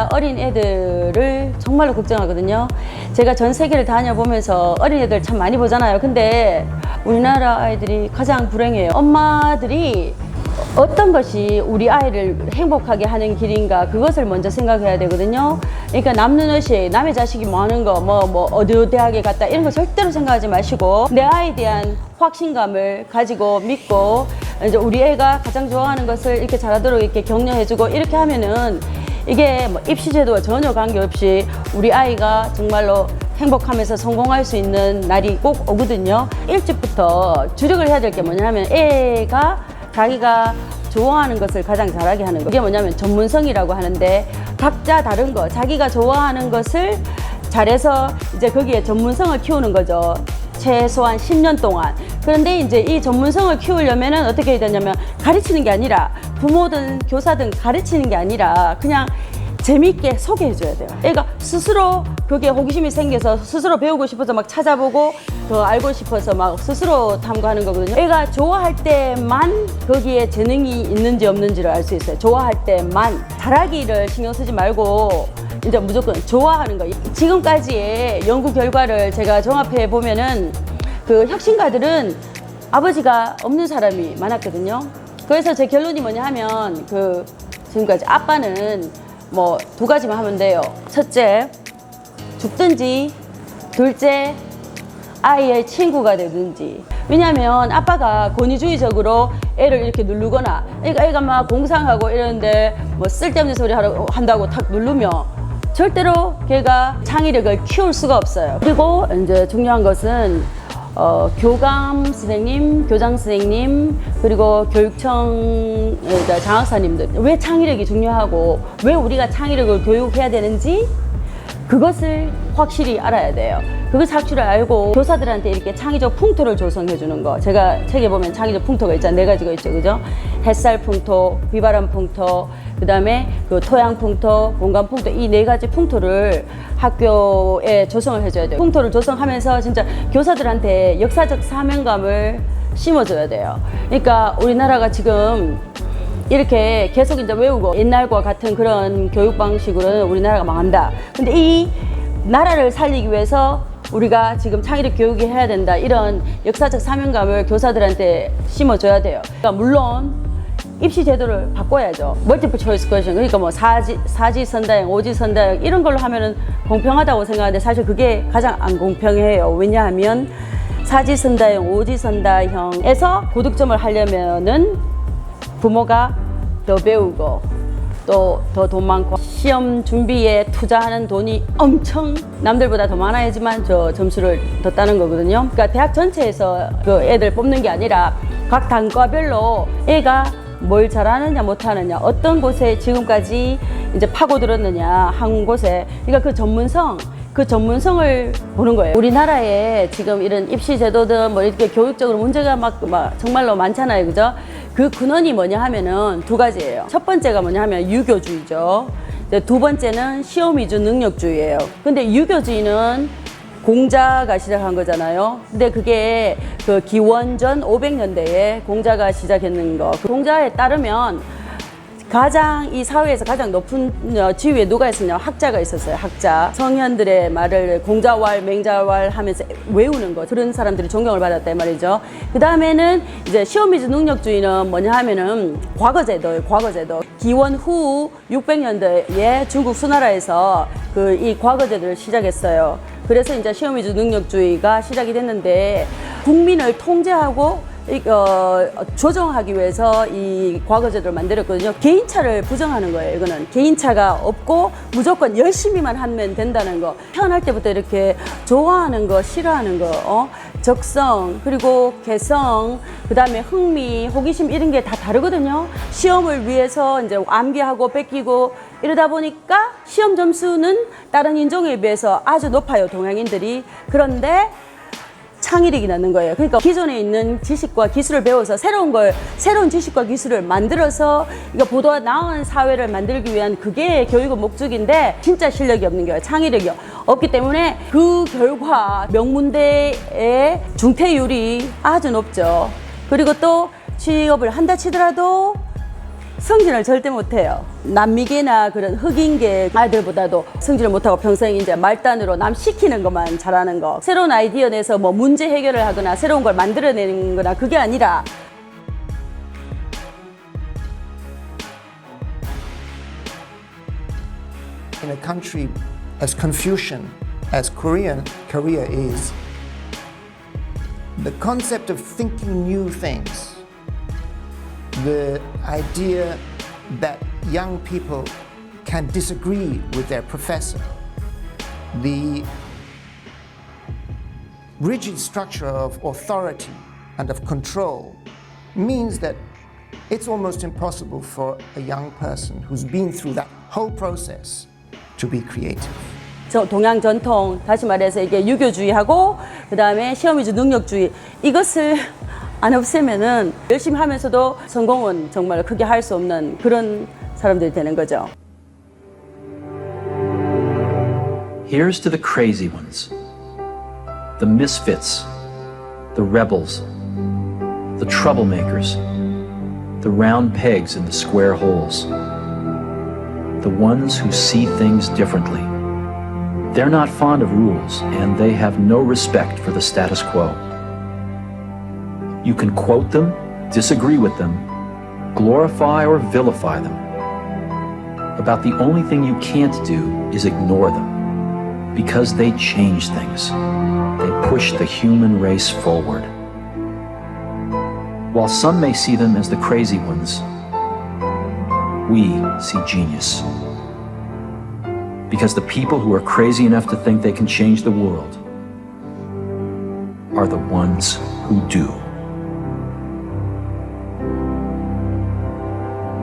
제가 어린 애들을 정말로 걱정하거든요. 제가 전 세계를 다녀보면서 어린 애들 참 많이 보잖아요. 근데 우리나라 아이들이 가장 불행해요. 엄마들이 어떤 것이 우리 아이를 행복하게 하는 길인가, 그것을 먼저 생각해야 되거든요. 그러니까 남는 의식, 남의 자식이 뭐 하는 거, 어디 대학에 갔다, 이런 거 절대로 생각하지 마시고, 내 아이에 대한 확신감을 가지고 믿고, 이제 우리 애가 가장 좋아하는 것을 이렇게 잘하도록 이렇게 격려해주고, 이렇게 하면은 이게 뭐 입시제도와 전혀 관계없이 우리 아이가 정말로 행복하면서 성공할 수 있는 날이 꼭 오거든요. 일찍부터 주력을 해야 될 게 뭐냐면, 애가 자기가 좋아하는 것을 가장 잘하게 하는 거. 그게 뭐냐면 전문성이라고 하는데, 각자 다른 거, 자기가 좋아하는 것을 잘해서 이제 거기에 전문성을 키우는 거죠. 최소한 10년 동안. 그런데 이제 이 전문성을 키우려면은 어떻게 해야 되냐면, 가르치는 게 아니라, 부모든 교사든 가르치는 게 아니라 그냥 재미있게 소개해줘야 돼요. 애가 스스로 그게 호기심이 생겨서 스스로 배우고 싶어서 막 찾아보고 더 알고 싶어서 막 스스로 탐구하는 거거든요. 애가 좋아할 때만 거기에 재능이 있는지 없는지를 알 수 있어요. 좋아할 때만. 잘하기를 신경 쓰지 말고 이제 무조건 좋아하는 거. 지금까지의 연구 결과를 제가 종합해 보면은 그 혁신가들은 아버지가 없는 사람이 많았거든요. 그래서 제 결론이 뭐냐 하면, 지금까지 아빠는 뭐 두 가지만 하면 돼요. 첫째, 죽든지, 둘째, 아이의 친구가 되든지. 왜냐하면 아빠가 권위주의적으로 애를 이렇게 누르거나, 그러니까 애가 막 공상하고 이러는데 뭐 쓸데없는 소리 한다고 탁 누르면 절대로 걔가 창의력을 키울 수가 없어요. 그리고 이제 중요한 것은 교감 선생님, 교장 선생님, 그리고 교육청 장학사님들, 왜 창의력이 중요하고 왜 우리가 창의력을 교육해야 되는지 그것을 확실히 알아야 돼요. 그것을 확실히 알고 교사들한테 이렇게 창의적 풍토를 조성해 주는 거. 제가 책에 보면 창의적 풍토가 있잖아요. 4가지가 있죠, 그죠? 햇살 풍토, 비바람 풍토, 그 다음에 그 토양 풍토, 공간 풍토, 이 4가지 풍토를 학교에 조성을 해줘야 돼요. 풍토를 조성하면서 진짜 교사들한테 역사적 사명감을 심어줘야 돼요. 그러니까 우리나라가 지금 이렇게 계속 이제 외우고 옛날과 같은 그런 교육 방식으로는 우리나라가 망한다. 근데 이 나라를 살리기 위해서 우리가 지금 창의력 교육이 해야 된다. 이런 역사적 사명감을 교사들한테 심어줘야 돼요. 그러니까 물론 입시 제도를 바꿔야죠. 멀티플 초이스 퀘스천, 그러니까 뭐 사지선다형, 오지선다형 이런 걸로 하면은 공평하다고 생각하는데 사실 그게 가장 안 공평해요. 왜냐하면 사지선다형, 오지선다형에서 고득점을 하려면은 부모가 더 배우고 또 더 돈 많고 시험 준비에 투자하는 돈이 엄청 남들보다 더 많아야지만 저 점수를 더 따는 거거든요. 그러니까 대학 전체에서 그 애들 뽑는 게 아니라 각 단과별로 애가 뭘 잘하느냐 못하느냐, 어떤 곳에 지금까지 이제 파고들었느냐, 한 곳에. 그러니까 그 전문성을 보는 거예요. 우리나라에 지금 이런 입시 제도든 뭐 이렇게 교육적으로 문제가 막 정말로 많잖아요, 그죠? 그 근원이 뭐냐 하면은 2가지예요. 첫 번째가 뭐냐 하면 유교주의죠. 두 번째는 시험 위주 능력주의예요. 근데 유교주의는 공자가 시작한 거잖아요. 근데 그게 그 기원전 500년대에 공자가 시작했는 거. 그 공자에 따르면 가장 이 사회에서 가장 높은 지위에 누가 있었냐? 학자가 있었어요. 학자. 성현들의 말을 공자왈, 맹자왈 하면서 외우는 거. 그런 사람들이 존경을 받았단 말이죠. 그 다음에는 이제 시험 위주 능력주의는 뭐냐 하면은 과거제도예요. 과거제도. 기원 후 600년대에 중국 수나라에서 이 과거제도를 시작했어요. 그래서 이제 시험 위주 능력주의가 시작이 됐는데, 국민을 통제하고 조정하기 위해서 이 과거제도를 만들었거든요. 개인차를 부정하는 거예요. 이거는 개인차가 없고 무조건 열심히만 하면 된다는 거. 태어날 때부터 이렇게 좋아하는 거, 싫어하는 거, 적성, 그리고 개성, 그 다음에 흥미, 호기심 이런 게 다 다르거든요. 시험을 위해서 이제 암기하고 뺏기고 이러다 보니까 시험 점수는 다른 인종에 비해서 아주 높아요, 동양인들이. 그런데 창의력이 나는 거예요. 그러니까 기존에 있는 지식과 기술을 배워서 새로운 지식과 기술을 만들어서 이거 보다 나은 사회를 만들기 위한 그게 교육의 목적인데, 진짜 실력이 없는 거예요. 창의력이 없기 때문에 그 결과 명문대의 중퇴율이 아주 높죠. 그리고 또 취업을 한다 치더라도 성질을 절대 못해요. 남미계나 그런 흑인계 아이들보다도 성질을 못하고 평생 이제 말단으로 남 시키는 것만 잘하는 거. 새로운 아이디어 내서 뭐 문제 해결을 하거나 새로운 걸 만들어내는 거나 그게 아니라 In a country as Confucian as Korea is, the concept of thinking new things, the idea that young people can disagree with their professor, the rigid structure of authority and of control means that it's almost impossible for a young person who's been through that whole process to be creative. 동양 전통, 다시 말해서 이게 유교주의하고 그 다음에 시험 위주 능력주의, 이것을 안 없애면은 열심히 하면서도 성공은 정말 크게 할 수 없는 그런 사람들이 되는 거죠. Here's to the crazy ones, the misfits, the rebels, the troublemakers, the round pegs in the square holes, the ones who see things differently. They're not fond of rules, and they have no respect for the status quo. You can quote them, disagree with them, glorify or vilify them. About the only thing you can't do is ignore them, because they change things. They push the human race forward. While some may see them as the crazy ones, we see genius. Because the people who are crazy enough to think they can change the world are the ones who do.